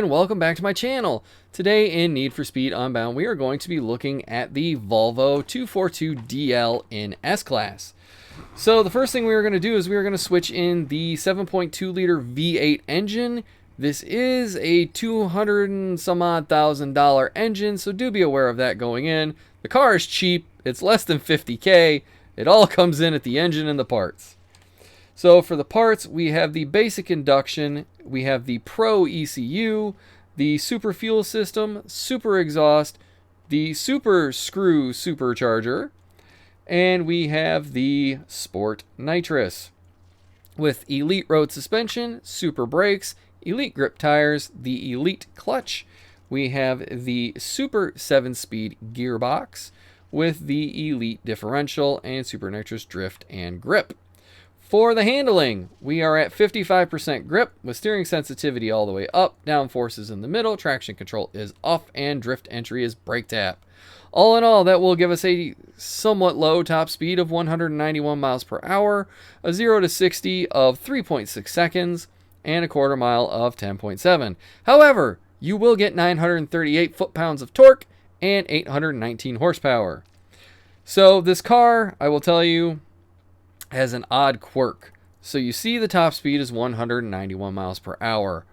and welcome back to my channel. Today in Need for Speed Unbound, we are going to be looking at the Volvo 242DL in S-Class. So the first thing we are going to do is we are going to switch in the 7.2 liter V8 engine. This is a $200 and some odd thousand engine, so do be aware of that going in. The car is cheap, it's less than $50K. It all comes in at the engine and the parts. So for the parts, we have the basic induction, we have the Pro ECU, the super fuel system, super exhaust, the super screw supercharger, and we have the Sport Nitrous with Elite road suspension, super brakes, Elite grip tires, the Elite clutch. We have the super 7-speed gearbox with the Elite differential and super nitrous drift and grip. For the handling, we are at 55% grip with steering sensitivity all the way up, downforces in the middle, traction control is off, and drift entry is brake tap. All in all, that will give us a somewhat low top speed of 191 miles per hour, a 0 to 60 of 3.6 seconds, and a quarter mile of 10.7. However, you will get 938 foot-pounds of torque and 819 horsepower. So this car, I will tell you, has an odd quirk. So you see the top speed is 191 miles per hour.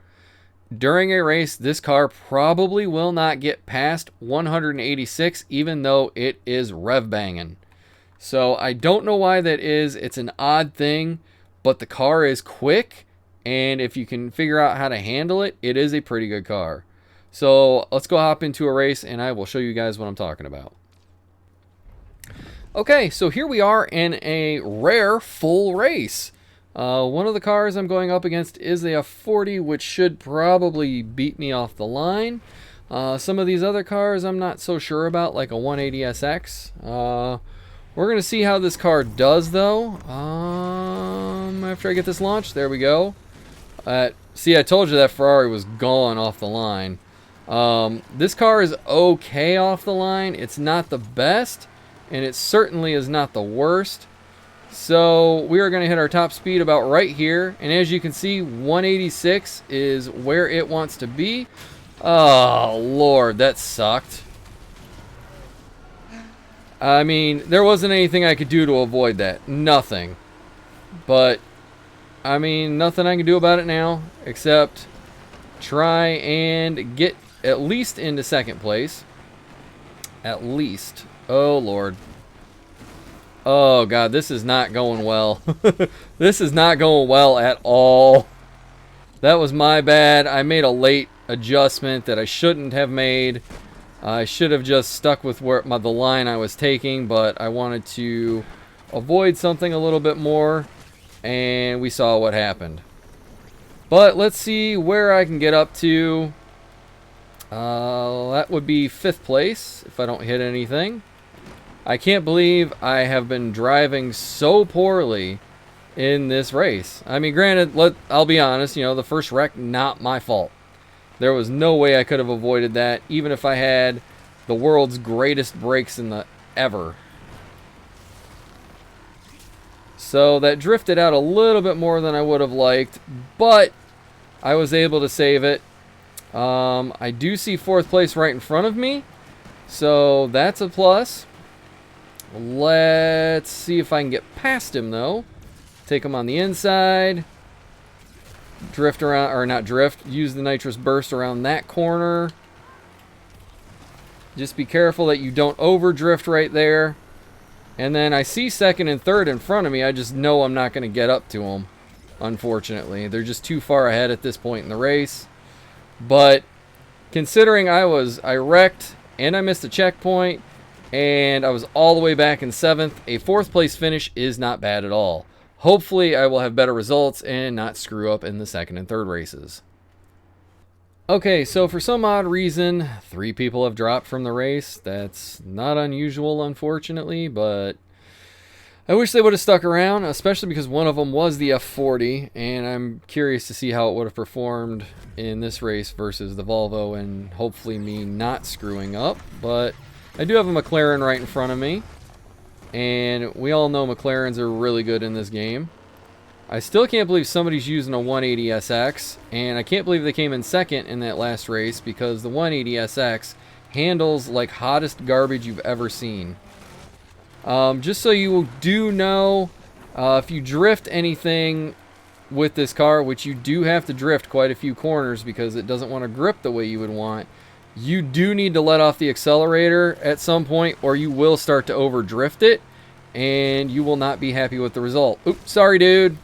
During a race, this car probably will not get past 186, even though it is rev banging. So I don't know why that is. It's an odd thing, but the car is quick, and if you can figure out how to handle it, it is a pretty good car. So let's go hop into a race, and I will show you guys what I'm talking about. Okay, so here we are in a rare full race. One of the cars I'm going up against is a F40, which should probably beat me off the line. Some of these other cars I'm not so sure about, like a 180SX. We're going to see how this car does, though. After I get this launched, there we go. See, I told you that Ferrari was gone off the line. This car is okay off the line. It's not the best, and it certainly is not the worst. So we are going to hit our top speed about right here, and as you can see, 186 is where it wants to be. Oh Lord, that sucked. I mean, there wasn't anything I could do to avoid that. Nothing. But I mean, nothing I can do about it now except try and get at least into second place. At least. Oh, Lord. Oh, God, this is not going well. This is not going well at all. That was my bad. I made a late adjustment that I shouldn't have made. I should have just stuck with the line I was taking, but I wanted to avoid something a little bit more, and we saw what happened. But let's see where I can get up to. That would be 5th place if I don't hit anything. I can't believe I have been driving so poorly in this race. I mean, granted, I'll be honest, you know, the first wreck, not my fault. There was no way I could have avoided that, even if I had the world's greatest brakes in the ever. So that drifted out a little bit more than I would have liked, but I was able to save it. I do see 4th place right in front of me, so that's a plus. Let's see if I can get past him, though. Take him on the inside. Drift around, or not drift, use the nitrous burst around that corner. Just be careful that you don't overdrift right there. And then I see 2nd and 3rd in front of me. I just know I'm not going to get up to them, unfortunately. They're just too far ahead at this point in the race. But considering I wrecked and I missed a checkpoint and I was all the way back in 7th, a 4th place finish is not bad at all. Hopefully I will have better results and not screw up in the 2nd and 3rd races. Okay, so for some odd reason, 3 people have dropped from the race. That's not unusual, unfortunately, but I wish they would have stuck around, especially because one of them was the F40, and I'm curious to see how it would have performed in this race versus the Volvo, and hopefully me not screwing up. But I do have a McLaren right in front of me, and we all know McLarens are really good in this game. I still can't believe somebody's using a 180SX, and I can't believe they came in second in that last race because the 180SX handles like hottest garbage you've ever seen. Just so you do know, if you drift anything with this car, which you do have to drift quite a few corners because it doesn't want to grip the way you would want, you do need to let off the accelerator at some point or you will start to overdrift it and you will not be happy with the result. Oops, sorry dude.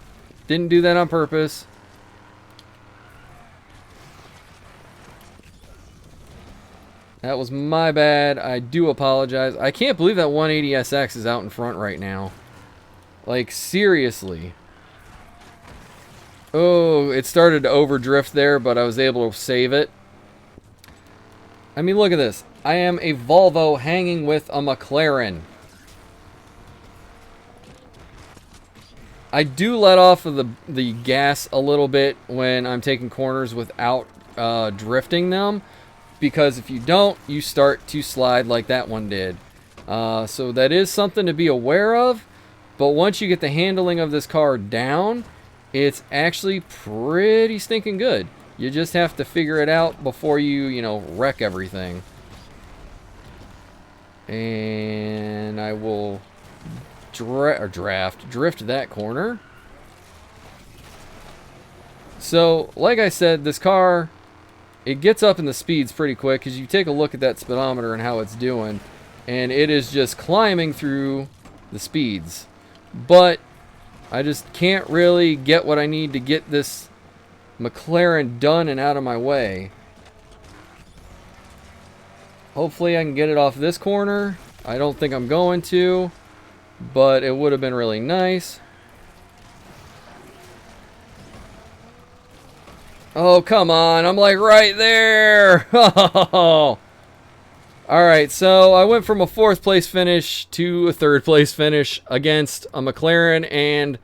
Didn't do that on purpose. That was my bad. I do apologize. I can't believe that 180SX is out in front right now. Like, seriously. Oh, it started to overdrift there, but I was able to save it. I mean, look at this. I am a Volvo hanging with a McLaren. I do let off of the gas a little bit when I'm taking corners without drifting them, because if you don't, you start to slide like that one did. So that is something to be aware of, but once you get the handling of this car down, it's actually pretty stinking good. You just have to figure it out before you know, wreck everything. And I will drift that corner. So, like I said, this car, it gets up in the speeds pretty quick because you take a look at that speedometer and how it's doing, and it is just climbing through the speeds. But I just can't really get what I need to get this McLaren done and out of my way. Hopefully I can get it off this corner. I don't think I'm going to, but it would have been really nice. Oh, come on. I'm like right there. Oh. Alright, so I went from a 4th place finish to a 3rd place finish against a McLaren and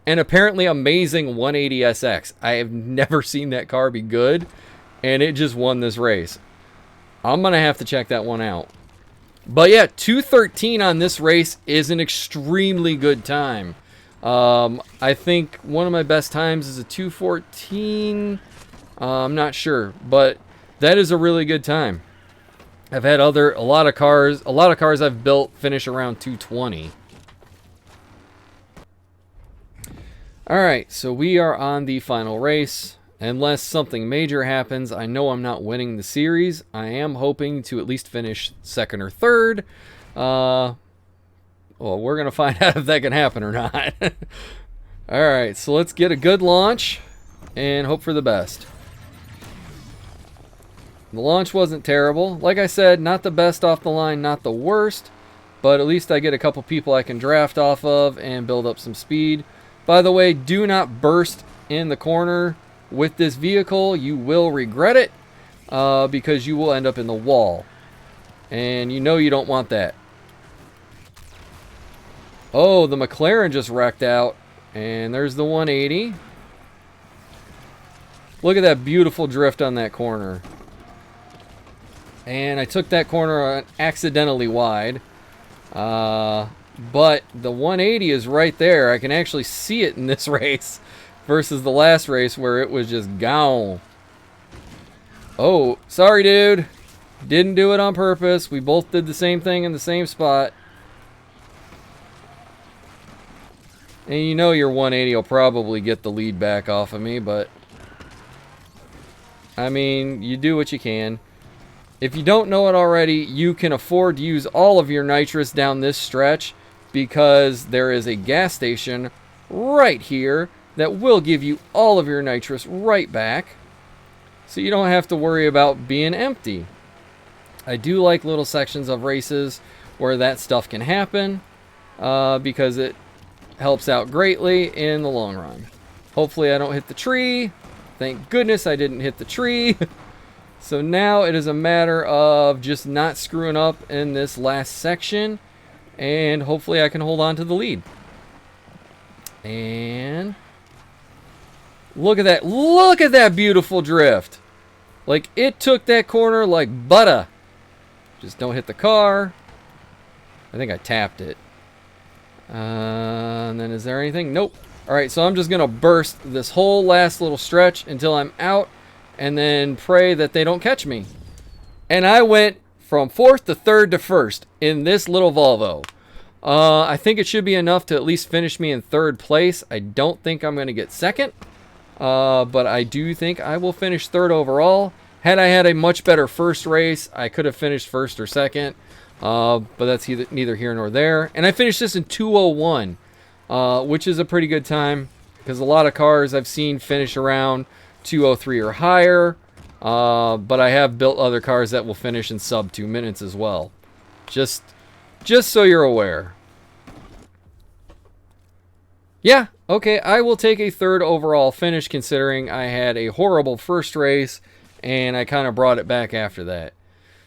an apparently amazing 180SX. I have never seen that car be good, and it just won this race. I'm going to have to check that one out. But yeah, 2:13 on this race is an extremely good time. I think one of my best times is a 2:14. I'm not sure, but that is a really good time. I've had a lot of cars I've built finish around 2:20. Alright, so we are on the final race. Unless something major happens, I know I'm not winning the series. I am hoping to at least finish 2nd or 3rd. Well, we're going to find out if that can happen or not. Alright, so let's get a good launch and hope for the best. The launch wasn't terrible. Like I said, not the best off the line, not the worst, but at least I get a couple people I can draft off of and build up some speed. By the way, do not burst in the corner with this vehicle. You will regret it because you will end up in the wall. And you know you don't want that. Oh, the McLaren just wrecked out. And there's the 180. Look at that beautiful drift on that corner. And I took that corner accidentally wide. But the 180 is right there. I can actually see it in this race versus the last race where it was just gone. Oh, sorry, dude. Didn't do it on purpose. We both did the same thing in the same spot. And you know your 180 will probably get the lead back off of me, but I mean, you do what you can. If you don't know it already, you can afford to use all of your nitrous down this stretch because there is a gas station right here that will give you all of your nitrous right back. So you don't have to worry about being empty. I do like little sections of races where that stuff can happen because it helps out greatly in the long run. Hopefully I don't hit the tree. Thank goodness I didn't hit the tree. So now it is a matter of just not screwing up in this last section, and hopefully I can hold on to the lead. And look at that. Look at that beautiful drift. Like, it took that corner like butter. Just don't hit the car. I think I tapped it. And then is there anything? Nope. All right, so I'm just going to burst this whole last little stretch until I'm out and then pray that they don't catch me. And I went from 4th to 3rd to 1st in this little Volvo. I think it should be enough to at least finish me in 3rd place. I don't think I'm going to get 2nd, but I do think I will finish 3rd overall. Had I had a much better first race, I could have finished 1st or 2nd, but that's neither here nor there. And I finished this in 2:01, which is a pretty good time because a lot of cars I've seen finish around 2:03 or higher, but I have built other cars that will finish in sub 2 minutes as well. Just so you're aware. Yeah, okay, I will take a 3rd overall finish considering I had a horrible first race and I kind of brought it back after that.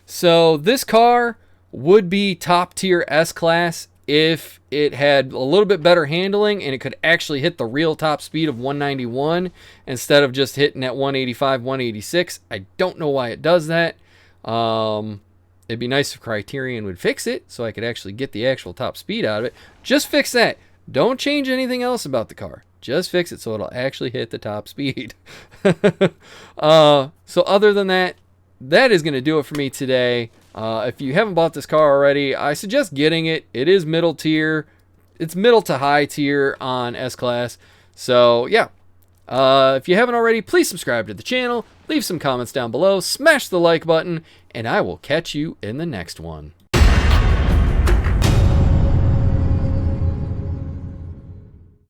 So this car would be top tier S-Class if it had a little bit better handling and it could actually hit the real top speed of 191 instead of just hitting at 185, 186. I don't know why it does that. It'd be nice if Criterion would fix it so I could actually get the actual top speed out of it. Just fix that. Don't change anything else about the car. Just fix it so it'll actually hit the top speed. So other than that, that is going to do it for me today. If you haven't bought this car already, I suggest getting it. It is middle tier. It's middle to high tier on S-Class. So yeah, if you haven't already, please subscribe to the channel. Leave some comments down below. Smash the like button. And I will catch you in the next one.